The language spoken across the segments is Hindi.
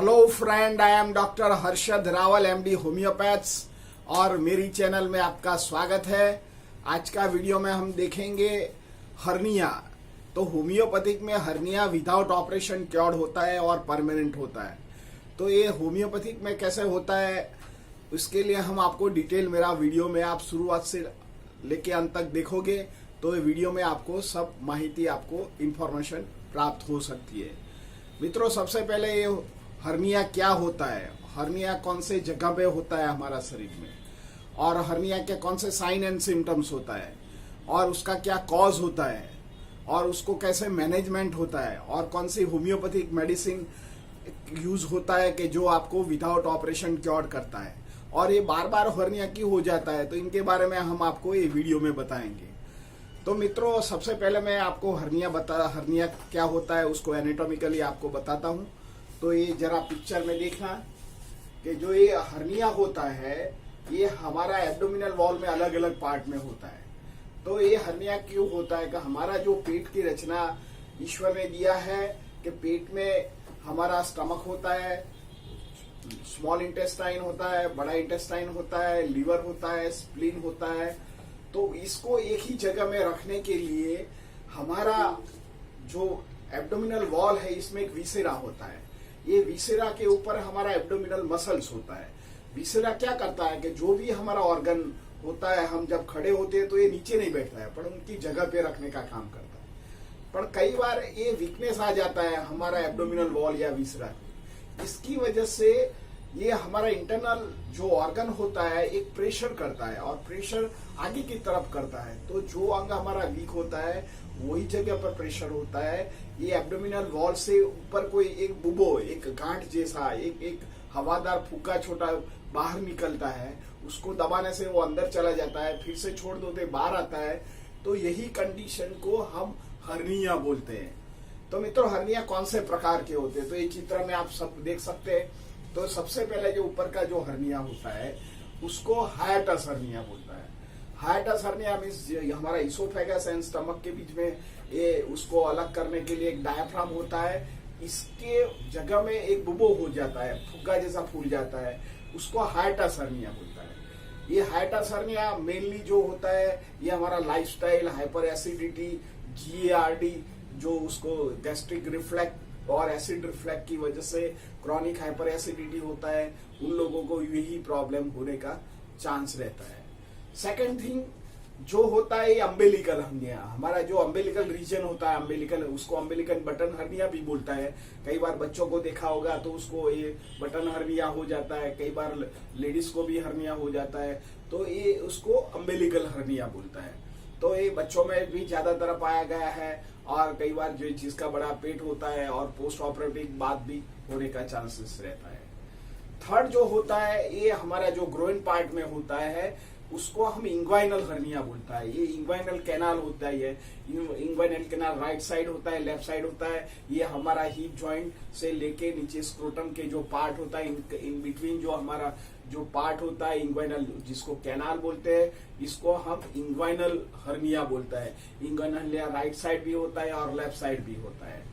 Hello friend, I am doctor Harshad Rawal MD homeopaths और मेरी चैनल में आपका स्वागत है। आज का वीडियो में हम देखेंगे हर्निया। तो होम्योपैथिक में हर्निया विदाउट ऑपरेशन क्योर्ड होता है और परमानेंट होता है। तो ये होम्योपैथिक में कैसे होता है उसके लिए हम आपको डिटेल मेरा वीडियो में आप शुरुआत से लेके अंत तक देखोगे तो ये वीडियो में आपको सब माहिती आपको इंफॉर्मेशन प्राप्त हो सकती है। मित्रों, सबसे पहले ये हर्निया क्या होता है, हर्निया कौन से जगह पे होता है हमारा शरीर में, और हर्निया के कौन से साइन एंड सिम्टम्स होता है, और उसका क्या कॉज होता है, और उसको कैसे मैनेजमेंट होता है, और कौन सी होम्योपैथिक मेडिसिन यूज होता है कि जो आपको विदाउट ऑपरेशन क्योर करता है, और ये बार बार हर्निया क्यों हो जाता है, तो इनके बारे में हम आपको ये वीडियो में बताएंगे। तो मित्रों, सबसे पहले मैं आपको हर्निया क्या होता है उसको एनाटॉमिकली आपको बताता हूँ। तो ये जरा पिक्चर में देखना कि जो ये हर्निया होता है ये हमारा एब्डोमिनल वॉल में अलग अलग पार्ट में होता है। तो ये हर्निया क्यों होता है कि हमारा जो पेट की रचना ईश्वर ने दिया है कि पेट में हमारा स्टमक होता है, स्मॉल इंटेस्टाइन होता है, बड़ा इंटेस्टाइन होता है, लीवर होता है, स्प्लीन होता है। तो इसको एक ही जगह में रखने के लिए हमारा जो एब्डोमिनल वॉल है इसमें एक विसेरा होता है। ये विसेरा के ऊपर हमारा एब्डोमिनल मसल्स होता है। विसेरा क्या करता है कि जो भी हमारा ऑर्गन होता है, हम जब खड़े होते हैं तो ये नीचे नहीं बैठता है पर उनकी जगह पे रखने का काम करता है। पर कई बार ये वीकनेस आ जाता है हमारा एब्डोमिनल वॉल या विसेरा, इसकी वजह से ये हमारा इंटरनल जो ऑर्गन होता है एक प्रेशर करता है और प्रेशर आगे की तरफ करता है। तो जो अंग हमारा वीक होता है वही जगह पर प्रेशर होता है। ये एब्डोमिनल वॉल से ऊपर कोई एक बुबो, एक गांठ जैसा एक हवादार फुग्गा छोटा बाहर निकलता है, उसको दबाने से वो अंदर चला जाता है, फिर से छोड़ दो तो बाहर आता है। तो यही कंडीशन को हम हर्निया बोलते हैं। तो मित्रों, हर्निया कौन से प्रकार के होते हैं तो ये चित्र में आप सब देख सकते हैं। तो सबसे पहले जो ऊपर का जो हर्निया होता है उसको हाइएटस हर्निया बोलता है। हाइएटस हर्निया मीन्स हमारा इसोफेगस एंड स्टमक के बीच में ये उसको अलग करने के लिए एक डायफ्राम होता है। इसके जगह में एक बुबो हो जाता है, फुग्गा जैसा फूल जाता है, उसको हाइएटस हर्निया बोलता है। ये हाइएटस हर्निया मेनली जो होता है ये हमारा लाइफस्टाइल, हाइपर एसिडिटी, GARD जो उसको गैस्ट्रिक रिफ्लेक्स और एसिड रिफ्लेक्स की वजह से क्रॉनिक हाइपर एसिडिटी होता है, उन लोगों को यही प्रॉब्लम होने का चांस रहता है। सेकेंड थिंग जो होता है ये अम्बेलिकल हर्निया, हमारा जो अम्बेलिकल रीजन होता है अम्बेलिकल, उसको अम्बेलिकल बटन हर्निया भी बोलता है। कई बार बच्चों को देखा होगा तो उसको ये बटन हर्निया हो जाता है, कई बार लेडीज को भी हर्निया हो जाता है, तो ये उसको अम्बेलिकल हर्निया बोलता है। तो ये बच्चों में भी ज्यादातर पाया गया है और कई बार जो जिसका बड़ा पेट होता है और पोस्ट ऑपरेटिव बाद भी होने का चांसेस रहता है। थर्ड जो होता है ये हमारा जो ग्रोइन पार्ट में होता है उसको हम इंग्वाइनल हर्निया बोलता है। ये इंग्वाइनल कैनाल होता है, ये इंग्वाइनल कैनाल राइट साइड होता है, लेफ्ट साइड होता है। ये हमारा हिप जॉइंट से लेके नीचे स्क्रोटम के जो पार्ट होता है इन बिटवीन जो हमारा जो पार्ट होता है इंग्वाइनल, जिसको कैनाल बोलते हैं, इसको हम इंग्वाइनल हर्निया बोलता है। इंग्वाइनल हर्निया राइट साइड भी होता है और लेफ्ट साइड भी होता है।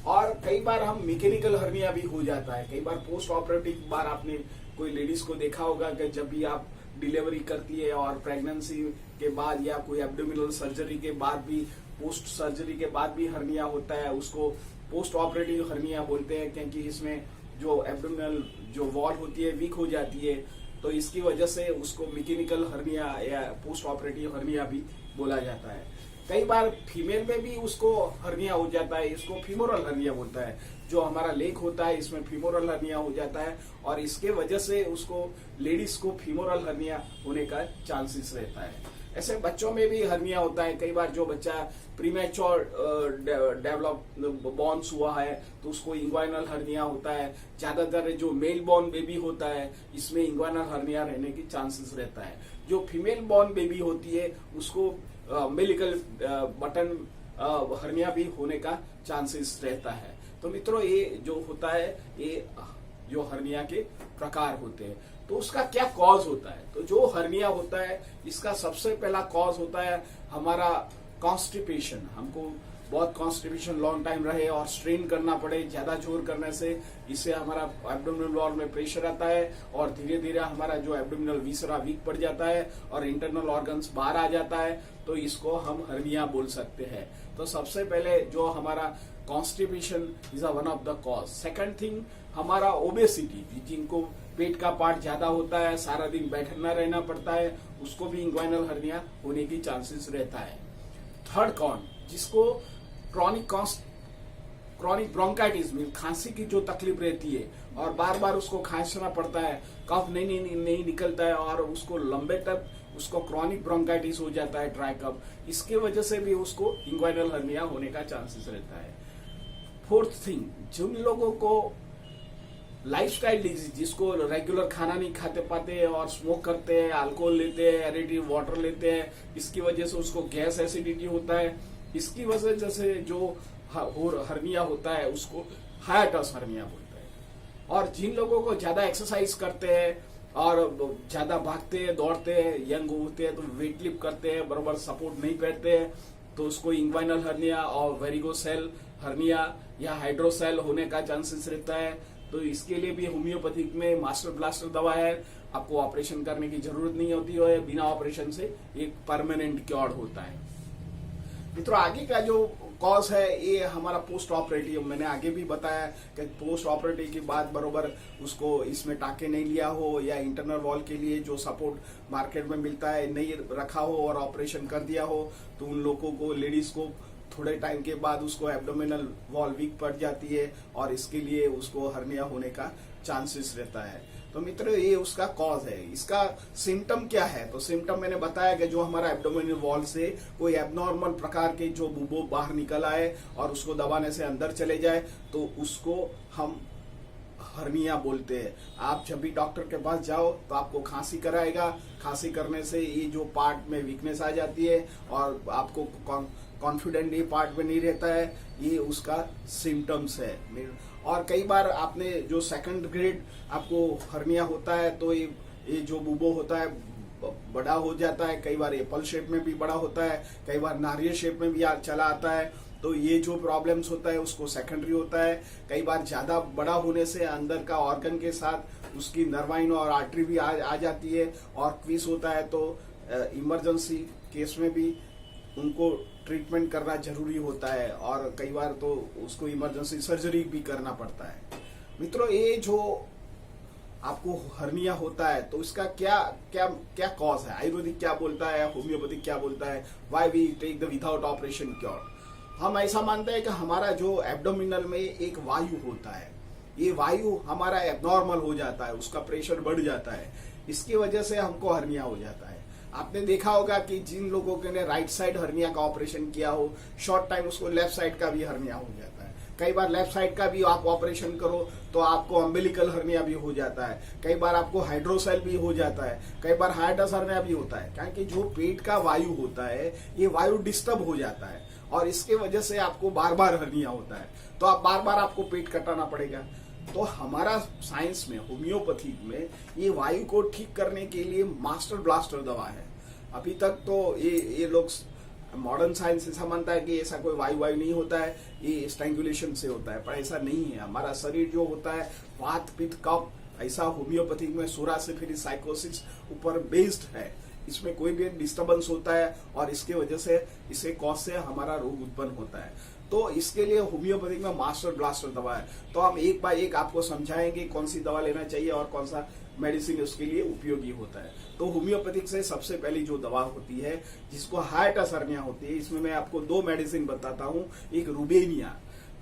और कई बार हम मैकेनिकल हर्निया भी हो जाता है। कई बार पोस्ट ऑपरेटिव बार आपने कोई लेडीज को देखा होगा कि जब भी आप डिलीवरी करती है और प्रेगनेंसी के बाद या कोई एब्डोमिनल सर्जरी के बाद भी, पोस्ट सर्जरी के बाद भी हर्निया होता है, उसको पोस्ट ऑपरेटिव हर्निया बोलते हैं क्योंकि इसमें जो एब्डोमिनल जो वॉल होती है वीक हो जाती है। तो इसकी वजह से उसको मैकेनिकल हर्निया या पोस्ट ऑपरेटिव हर्निया भी बोला जाता है। कई बार फीमेल में भी उसको हर्निया हो जाता है, इसको फीमोरल हर्निया बोलता है। जो हमारा लेग होता है इसमें फीमोरल हर्निया हो जाता है और इसके वजह से उसको लेडीज को फीमोरल हर्निया होने का चांसेस रहता है। ऐसे बच्चों में भी हर्निया होता है। कई बार जो बच्चा प्रीमेच्योर डेवलप बॉर्न्स हुआ है तो उसको इंग्वाइनल हर्निया होता है। ज्यादातर जो मेल बॉर्न बेबी होता है इसमें इंग्वाइनल हर्निया रहने की चांसेस रहता है। जो फीमेल बॉर्न बेबी होती है उसको अम्बिलिकल बटन हर्निया भी होने का चांसेस रहता है। तो मित्रों, ये जो होता है ये जो हर्निया के प्रकार होते हैं। तो उसका क्या कॉज होता है, तो जो हर्निया होता है इसका सबसे पहला कॉज होता है हमारा कॉन्स्टिपेशन। हमको बहुत कॉन्स्टिपेशन लॉन्ग टाइम रहे और स्ट्रेन करना पड़े ज्यादा जोर करने से, इससे हमारा एब्डोमिनल वॉल में प्रेशर आता है और धीरे धीरे हमारा जो एब्डोमिनल विसरा वीक पड़ जाता है और इंटरनल ऑर्गन्स बाहर आ जाता है, तो इसको हम हर्निया बोल सकते हैं। तो सबसे पहले जो हमारा constipation is one of the cause. Second thing हमारा ओबेसिटी, जिनको पेट का पार्ट ज्यादा होता है, सारा दिन बैठना रहना पड़ता है, उसको भी इंग्वाइनल हर्निया होने की चांसेस रहता है। थर्ड कॉन, जिसको क्रॉनिक ब्रोंकाइटिस मीन खांसी की जो तकलीफ रहती है और बार बार उसको खांसना पड़ता है, कफ नहीं निकलता है और उसको लंबे तक उसको क्रॉनिक ब्रोंकाइटिस हो जाता है, ड्राई कफ, इसके वजह से भी उसको इंग्वाइनल हर्निया होने का चांसेस रहता है। फोर्थ थिंग, जिन लोगों को लाइफस्टाइल डिजीज, जिसको रेगुलर खाना नहीं खाते पाते और स्मोक करते हैं, अल्कोहल लेते हैं, एडिटिव वाटर लेते हैं, इसकी वजह से उसको गैस एसिडिटी होता है, इसकी वजह से जो हर्निया होता है उसको हाइएटस हर्निया बोलते हैं। और जिन लोगों को ज्यादा एक्सरसाइज करते हैं और ज्यादा भागते हैं, दौड़ते हैं, यंग होते हैं तो वेट लिफ्ट करते हैं, बराबर सपोर्ट नहीं पहनते हैं, तो उसको इंग्वाइनल हर्निया और वेरिगोसेल हर्निया या हाइड्रोसेल होने का चांसेस रहता है। तो इसके लिए भी होम्योपैथिक में मास्टर ब्लास्टर दवा है, आपको ऑपरेशन करने की जरूरत नहीं होती है, बिना ऑपरेशन से एक परमानेंट क्योर होता है। मित्रों, आगे का जो कॉज है ये हमारा पोस्ट ऑपरेटिव, मैंने आगे भी बताया कि पोस्ट ऑपरेटिव के बाद बरोबर उसको इसमें टाके नहीं लिया हो या इंटरनल वॉल के लिए जो सपोर्ट मार्केट में मिलता है नहीं रखा हो और ऑपरेशन कर दिया हो, तो उन लोगों को, लेडीज को थोड़े टाइम के बाद उसको एब्डोमिनल वॉल वीक पड़ जाती है और इसके लिए उसको हर्निया होने का चांसेस रहता है। तो मित्रों, ये उसका कॉज है। इसका सिम्टम क्या है? तो सिम्टम मैंने बताया कि जो हमारा एब्डोमिनल वॉल से कोई एबनॉर्मल प्रकार के जो बुबो बाहर निकल आए और उसको दबाने से अंदर चले जाए, तो उसको हम हर्निया बोलते हैं। आप जब भी डॉक्टर के पास जाओ तो आपको खांसी कराएगा, खांसी करने से ये जो पार्ट में वीकनेस आ जाती है और आपको कॉन्फिडेंट ये पार्ट में नहीं रहता है, ये उसका सिम्टम्स है। और कई बार आपने जो सेकंड ग्रेड आपको हर्निया होता है तो ये जो बुबो होता है बड़ा हो जाता है, कई बार एप्पल शेप में भी बड़ा होता है, कई बार नारियल शेप में भी चला आता है। तो ये जो प्रॉब्लम्स होता है उसको सेकेंडरी होता है। कई बार ज्यादा बड़ा होने से अंदर का ऑर्गन के साथ उसकी नर्वाइन और आर्टरी भी आ जाती है और क्विस होता है, तो इमरजेंसी केस में भी उनको ट्रीटमेंट करना जरूरी होता है और कई बार तो उसको इमरजेंसी सर्जरी भी करना पड़ता है। मित्रों, ये जो आपको हर्निया होता है तो इसका क्या क्या क्या कॉज है? आयुर्वेदिक क्या बोलता है, होम्योपैथिक क्या बोलता है? Why we take the without operation cure? हम ऐसा मानते हैं कि हमारा जो एब्डोमिनल में एक वायु होता है, ये वायु हमारा एबनॉर्मल हो जाता है, उसका प्रेशर बढ़ जाता है, इसकी वजह से हमको हर्निया हो जाता है। आपने देखा होगा कि जिन लोगों के ने राइट साइड हर्निया का ऑपरेशन किया हो, शॉर्ट टाइम उसको लेफ्ट साइड का भी हर्निया हो जाता है। कई बार लेफ्ट साइड का भी आप ऑपरेशन करो तो आपको अम्बिलिकल हर्निया भी हो जाता है, कई बार आपको हाइड्रोसेल भी हो जाता है, कई बार हाइड्रस हर्निया भी होता है, क्योंकि जो पेट का वायु होता है ये वायु डिस्टर्ब हो जाता है और इसके वजह से आपको बार बार हर्निया होता है, तो आप बार बार आपको पेट कटाना पड़ेगा। तो हमारा साइंस में, होम्योपैथी में ये वायु को ठीक करने के लिए मास्टर ब्लास्टर दवा है। अभी तक तो ये लोग मॉडर्न साइंस ऐसा मानता है कि ऐसा कोई वायु नहीं होता है, ये स्ट्रैंगुलेशन से होता है, पर ऐसा नहीं है। हमारा शरीर जो होता है वात पित्त कफ, ऐसा होम्योपैथिक में सोरा से फिर साइकोसिस ऊपर बेस्ड है, इसमें कोई भी डिस्टर्बेंस होता है और इसके वजह से, इसे कॉज से हमारा रोग उत्पन्न होता है। तो इसके लिए होम्योपैथिक में मास्टर ब्लास्टर दवा है। तो हम एक बाय एक आपको समझाएंगे कौन सी दवा लेना चाहिए और कौन सा मेडिसिन उसके लिए उपयोगी होता है। तो होम्योपैथिक से सबसे पहली जो दवा होती है जिसको हाइड्रस हर्निया होती है, इसमें मैं आपको 2 मेडिसिन बताता हूँ। एक रुबेनिया,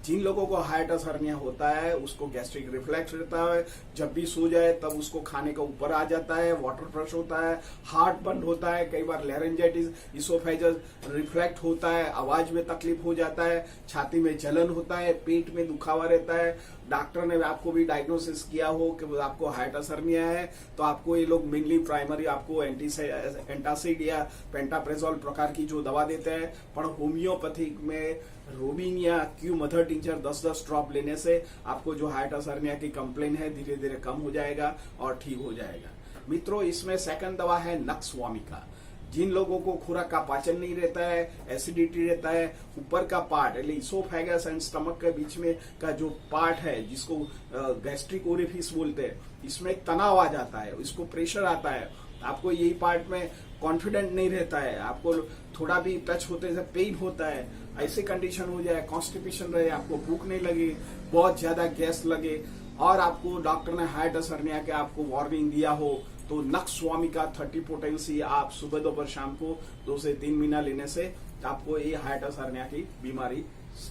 जिन लोगों को हाइड्रस हर्निया होता है उसको गैस्ट्रिक रिफ्लेक्स रहता है, जब भी सो जाए तब उसको खाने का ऊपर आ जाता है, वाटर फ्लश होता है, हार्ट बंद होता है, कई बार लैरिंजाइटिस, इसोफेगस रिफ्लेक्ट होता है, आवाज में तकलीफ हो जाता है, छाती में जलन होता है, पेट में दुखावा रहता है, डॉक्टर ने आपको भी डायग्नोसिस किया हो कि आपको हाइड्रस हर्निया है, तो आपको ये लोग मेनली प्राइमरी आपको एंटासिड या पेंटाप्रेजोल प्रकार की जो दवा देते हैं, पर होम्योपैथिक में robinia Q mother tincture 10-10 drop लेने से आपको जो हाइड्रस हर्निया की कंप्लेन है धीरे धीरे कम हो जाएगा और ठीक हो जाएगा। मित्रों, इसमें सेकंड दवा है नक्स वोमिका। जिन लोगों को खुराक का पाचन नहीं रहता है, एसिडिटी रहता है, ऊपर का पार्ट यानी इसोफेगस एंड स्टमक के बीच में का जो पार्ट है जिसको गैस्ट्रिक ओरिफिस बोलते हैं, इसमें एक तनाव आ जाता है, इसको प्रेशर आता है, आपको यही पार्ट में कॉन्फिडेंट नहीं रहता है, आपको थोड़ा भी टच होते से पेन होता है, ऐसे कंडीशन हो जाए, कॉन्स्टिपेशन रहे, आपको भूख नहीं लगे, बहुत ज्यादा गैस लगे और आपको डॉक्टर ने हाइटिस हर्निया के आपको वार्निंग दिया हो, तो नक्स स्वामी का 30 पोटेंसी आप सुबह दोपहर शाम को 2 से 3 महीना लेने से आपको ये हाइटिस हर्निया की बीमारी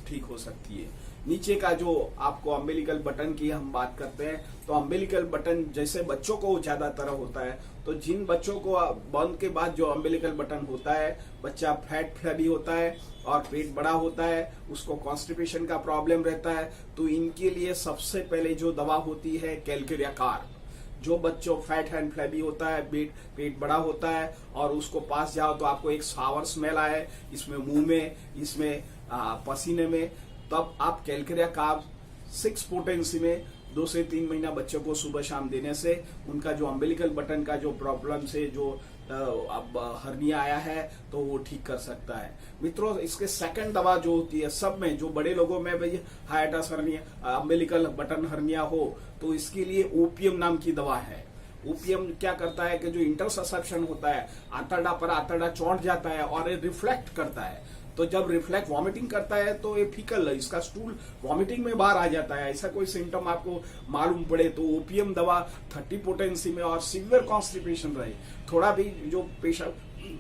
ठीक हो सकती है। नीचे का जो आपको अम्बिलिकल बटन की हम बात करते हैं, तो अम्बिलिकल बटन जैसे बच्चों को ज्यादातर होता है, तो जिन बच्चों को बर्न के बाद जो अम्बिलिकल बटन होता है, बच्चा फैट फ्लैबी होता है और पेट बड़ा होता है, उसको कॉन्स्टिपेशन का प्रॉब्लम रहता है, तो इनके लिए सबसे पहले जो दवा होती है कैलकेरिया कार। जो बच्चों फैट एंड फ्लैबी होता है, पेट बड़ा होता है और उसको पास जाओ तो आपको एक सावर स्मेल आए, इसमें मुंह में, इसमें पसीने में, तब आप कैलकेरिया कार्ब 6 पोटेंसी में 2 से 3 महीना बच्चों को सुबह शाम देने से उनका जो अम्बिलिकल बटन का जो प्रॉब्लम से जो अब हर्निया आया है तो वो ठीक कर सकता है। मित्रों, इसके सेकंड दवा जो होती है सब में, जो बड़े लोगों में भाई हाइटिस हर्निया, अम्बिलिकल बटन हर्निया हो, तो इसके लिए ओपियम नाम की दवा है। ओपियम क्या करता है कि जो इंटरससेप्शन होता है, आंतरडा पर आंतरडा चौंट जाता है और ये रिफ्लेक्ट करता है, तो जब रिफ्लेक्ट वॉमिटिंग करता है तो ये फीकल है, इसका स्टूल वॉमिटिंग में बाहर आ जाता है, ऐसा कोई सिम्टम आपको मालूम पड़े तो ओपियम दवा 30 पोटेंसी में और सीवियर कॉन्स्टिपेशन रहे, थोड़ा भी जो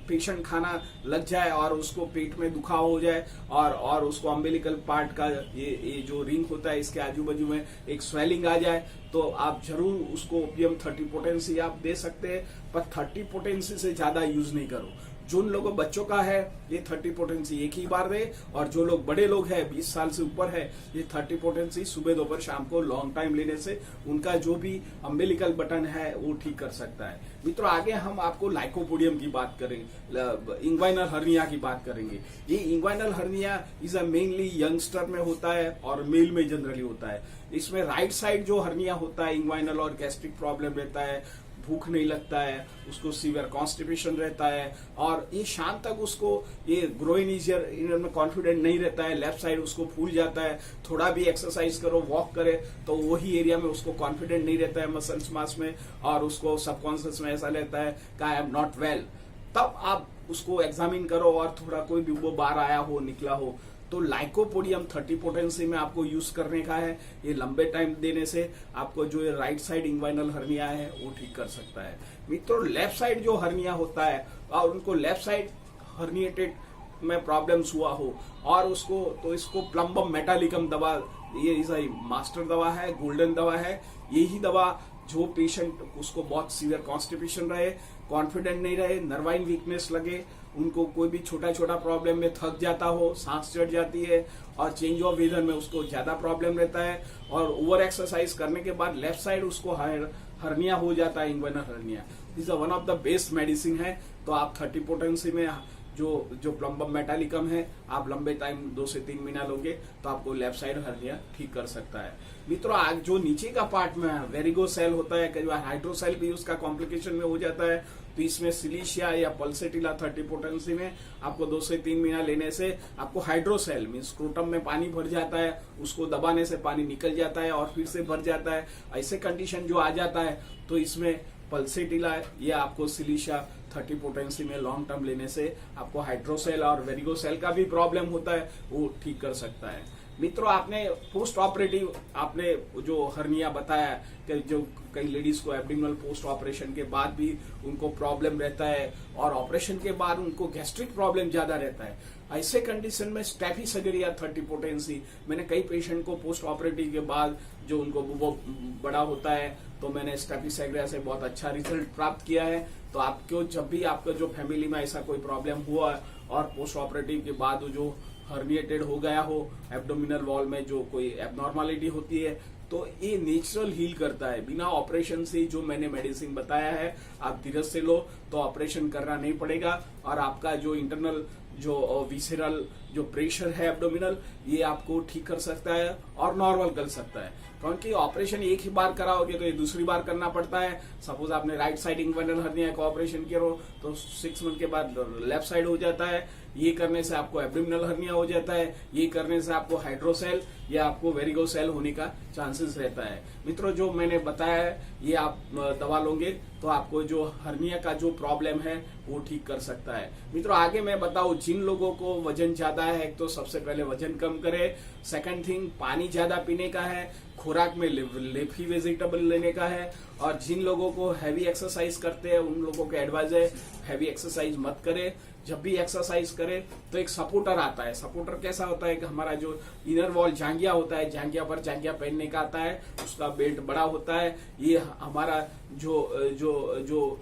पेशेंट खाना लग जाए और उसको पेट में दुखाव हो जाए और उसको अम्बिलिकल पार्ट का ये जो रिंग होता है इसके आजू बाजू में एक स्वेलिंग आ जाए, तो आप जरूर उसको ओपियम 30 पोटेंसी आप दे सकते हैं, पर 30 पोटेंसी से ज्यादा यूज नहीं करो। जिन लोगों बच्चों का है ये 30 पोटेंसी एक ही बार दे, और जो लोग बड़े लोग हैं 20 साल से ऊपर है, ये 30 पोटेंसी सुबह दोपहर शाम को लॉन्ग टाइम लेने से उनका जो भी अम्बिलिकल बटन है वो ठीक कर सकता है। मित्रों, आगे हम आपको लाइकोपोडियम की बात करेंगे, इंग्वाइनल हर्निया की बात करेंगे। ये inguinal hernia is a mainly youngster में होता है और मेल में जनरली होता है। इसमें राइट साइड जो हर्निया होता है, इंग्वाइनल और गैस्ट्रिक प्रॉब्लम रहता है, भूख नहीं लगता है, उसको सीवियर कॉन्स्टिपेशन रहता है और ये शाम तक उसको ये ग्रोइन ईयर में कॉन्फिडेंट नहीं रहता है, लेफ्ट साइड उसको फूल जाता है, थोड़ा भी एक्सरसाइज करो, वॉक करे तो वही एरिया में उसको कॉन्फिडेंट नहीं रहता है मसल्स मास में, और उसको सबकॉन्शियस में ऐसा रहता है कि आई एम नॉट वेल। तब आप उसको एग्जामिन करो और थोड़ा कोई भी वो बाहर आया हो, निकला हो, तो लाइकोपोडियम 30 पोटेंसी में आपको यूज करने का है। ये लंबे टाइम देने से आपको जो ये राइट साइड इंग्वाइनल हर्निया है वो ठीक कर सकता है। मित्रों, लेफ्ट साइड जो हर्निया होता है और उनको लेफ्ट साइड हर्निएटेड में प्रॉब्लम्स हुआ हो और उसको, तो इसको प्लम्बम मेटालिकम दवा, ये इज मास्टर दवा है, गोल्डन दवा है। यही दवा जो पेशेंट उसको बहुत सीवियर कॉन्स्टिपेशन रहे, कॉन्फिडेंट नहीं रहे, नर्वाइन वीकनेस लगे, उनको कोई भी छोटा छोटा प्रॉब्लम में थक जाता हो, सांस चढ़ जाती है और चेंज ऑफ वेदर में उसको ज्यादा प्रॉब्लम रहता है, और ओवर एक्सरसाइज करने के बाद लेफ्ट साइड उसको हर्निया हो जाता है, inguinal hernia, is one of the best medicine है। तो आप 30 पोटेंसी में जो प्लम्बम मेटालिकम है आप लंबे टाइम 2 से 3 महीना लोगे तो आपको लेफ्ट साइड हर्निया ठीक कर सकता है। मित्रों, आज जो नीचे का पार्ट में वेरिगो सेल होता है, कई बार हाइड्रोसेल भी उसका कॉम्प्लिकेशन में हो जाता है, तो इसमें सिलिशिया या पल्सेटिला 30 पोटेंसी में आपको 2 से 3 महीना लेने से आपको हाइड्रोसेल मीन स्क्रोटम में पानी भर जाता है, उसको दबाने से पानी निकल जाता है और फिर से भर जाता है, ऐसे कंडीशन जो आ जाता है तो इसमें पल्सेटिला या आपको सिलिशिया 30 पोटेंसी में लॉन्ग टर्म लेने से आपको हाइड्रोसेल और वेरिगोसेल का भी प्रॉब्लम होता है वो ठीक कर सकता है। मित्रों, आपने पोस्ट ऑपरेटिव आपने जो हर्निया बताया कि जो कई लेडीज को एब्डोमिनल पोस्ट ऑपरेशन के बाद भी उनको प्रॉब्लम रहता है और ऑपरेशन के बाद उनको गैस्ट्रिक प्रॉब्लम ज्यादा रहता है, ऐसे कंडीशन में स्टेफिसेगरिया 30 पोटेंसी, मैंने कई पेशेंट को पोस्ट ऑपरेटिव के बाद जो उनको वो बड़ा होता है तो मैंने स्टेफिसेगरिया से बहुत अच्छा रिजल्ट प्राप्त किया है। तो आपको जब भी आपका जो फैमिली में ऐसा कोई प्रॉब्लम हुआ और पोस्ट ऑपरेटिव के बाद जो हर्निएटेड हो गया हो, एब्डोमिनल वॉल में जो कोई एबनॉर्मलिटी होती है, तो ये नेचुरल हील करता है बिना ऑपरेशन से। जो मैंने मेडिसिन बताया है आप धीरज से लो तो ऑपरेशन करना नहीं पड़ेगा, और आपका जो इंटरनल जो विसेरल जो प्रेशर है एब्डोमिनल, ये आपको ठीक कर सकता है और नॉर्मल कर सकता है। क्योंकि ऑपरेशन एक ही बार कराओगे तो ये दूसरी बार करना पड़ता है। सपोज आपने राइट साइड इंग्वाइनल हर्निया का ऑपरेशन किया हो तो 6 मंथ के बाद लेफ्ट साइड हो जाता है। ये करने से आपको एब्डोमिनल हर्निया हो जाता है। ये करने से आपको हाइड्रोसेल या आपको वेरिगोसेल होने का चांसेस रहता है। मित्रों, जो मैंने बताया है ये आप दवा लोगे तो आपको जो हर्निया का जो प्रॉब्लम है वो ठीक कर सकता है। मित्रों, आगे मैं बताऊं, जिन लोगों को वजन ज्यादा है तो सबसे पहले वजन कम करे। सेकंड थिंग, पानी ज्यादा पीने का है, खुराक में लीफी वेजिटेबल लेने का है। और जिन लोगों को हैवी एक्सरसाइज करते हैं उन लोगों को एडवाइस है हैवी एक्सरसाइज मत करे। जब भी एक्सरसाइज करे तो एक सपोर्टर आता है। सपोर्टर कैसा होता है कि हमारा जो इनर वॉल जांघिया होता है, जांघिया पर जांघिया पहनने का आता है, उसका बेल्ट बड़ा होता है। ये हमारा जो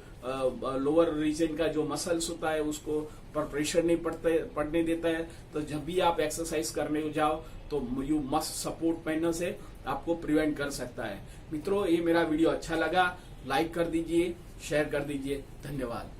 लोअर रीजन का जो मसल्स होता है उसको पर प्रेशर नहीं पड़ने देता है। तो जब भी आप एक्सरसाइज करने जाओ तो यू मस्ट सपोर्ट पहनने से आपको प्रिवेंट कर सकता है। मित्रों, ये मेरा वीडियो अच्छा लगा, लाइक कर दीजिए, शेयर कर दीजिए। धन्यवाद।